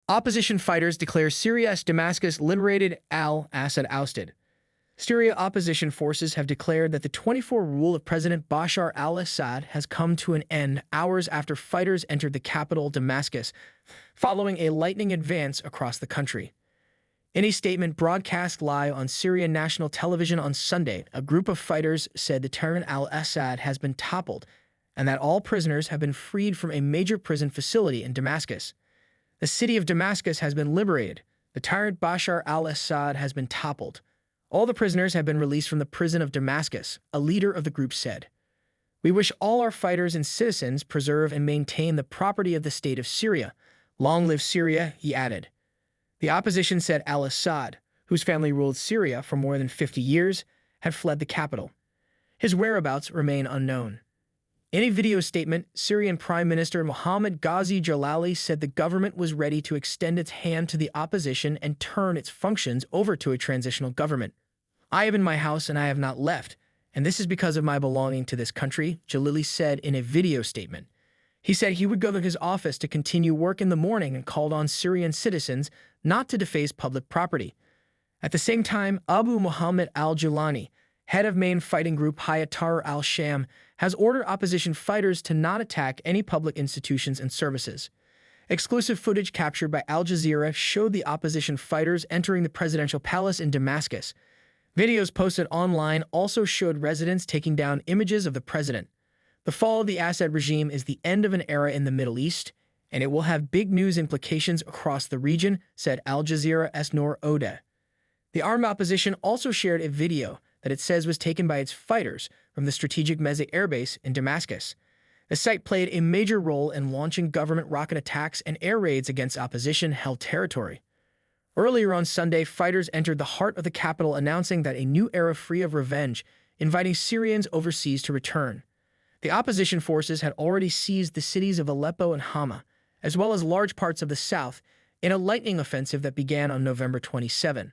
Opposition fighters declare Syria Damascus liberated, al-Assad ousted. Syria opposition forces have declared that the 24 rule of President Bashar al-Assad has come to an end hours after fighters entered the capital Damascus, following a lightning advance across the country. In a statement broadcast live on Syrian national television on Sunday, a group of fighters said the tyrant al-Assad has been toppled and that all prisoners have been freed from a major prison facility in Damascus. The city of Damascus has been liberated. The tyrant Bashar al-Assad has been toppled. All the prisoners have been released from the prison of Damascus, a leader of the group said. We wish all our fighters and citizens preserve and maintain the property of the state of Syria. Long live Syria, he added. The opposition said al-Assad, whose family ruled Syria for more than 50 years, had fled the capital. His whereabouts remain unknown. In a video statement, Syrian Prime Minister Mohammed Ghazi Jalali said the government was ready to extend its hand to the opposition and turn its functions over to a transitional government. I am in my house and I have not left, and this is because of my belonging to this country, Jalali said in a video statement. He said he would go to his office to continue work in the morning and called on Syrian citizens not to deface public property. At the same time, Abu Muhammad al-Julani, head of main fighting group Hayat Tahrir al-Sham, has ordered opposition fighters to not attack any public institutions and services. Exclusive footage captured by Al Jazeera showed the opposition fighters entering the presidential palace in Damascus. Videos posted online also showed residents taking down images of the president. The fall of the Assad regime is the end of an era in the Middle East, and it will have big news implications across the region, said Al Jazeera's Noor Odeh. The armed opposition also shared a video that it says was taken by its fighters from the strategic Meze airbase in Damascus. The site played a major role in launching government rocket attacks and air raids against opposition-held territory. Earlier on Sunday, fighters entered the heart of the capital announcing that a new era free of revenge, inviting Syrians overseas to return. The opposition forces had already seized the cities of Aleppo and Hama, as well as large parts of the south, in a lightning offensive that began on November 27.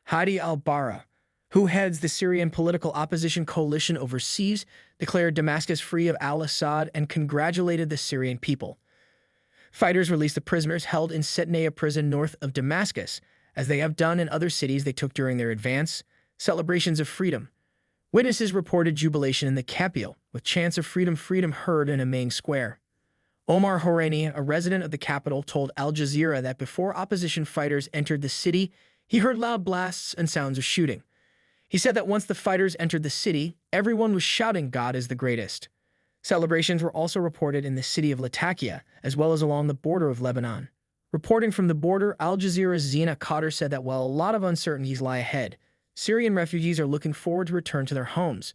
Hadi al-Barra, who heads the Syrian political opposition coalition overseas, declared Damascus free of al-Assad and congratulated the Syrian people. Fighters released the prisoners held in Setnaya prison north of Damascus, as they have done in other cities they took during their advance, celebrations of freedom. Witnesses reported jubilation in the capital, with chants of freedom heard in a main square. Omar Horaini, a resident of the capital, told Al Jazeera that before opposition fighters entered the city, he heard loud blasts and sounds of shooting. He said that once the fighters entered the city, everyone was shouting, "God is the greatest." Celebrations were also reported in the city of Latakia, as well as along the border of Lebanon. Reporting from the border, Al Jazeera's Zina Qatar said that while a lot of uncertainties lie ahead, Syrian refugees are looking forward to return to their homes.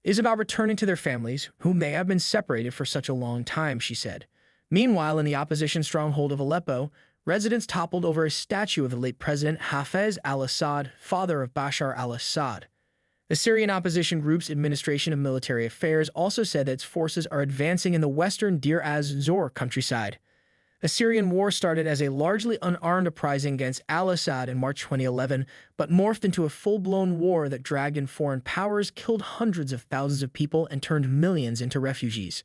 It is about returning to their families, whom they have been separated for such a long time, she said. Meanwhile, in the opposition stronghold of Aleppo, residents toppled over a statue of the late President Hafez al-Assad, father of Bashar al-Assad. The Syrian opposition group's Administration of Military Affairs also said that its forces are advancing in the western Deir az-Zor countryside. The Syrian war started as a largely unarmed uprising against al-Assad in March 2011, but morphed into a full-blown war that dragged in foreign powers, killed hundreds of thousands of people, and turned millions into refugees.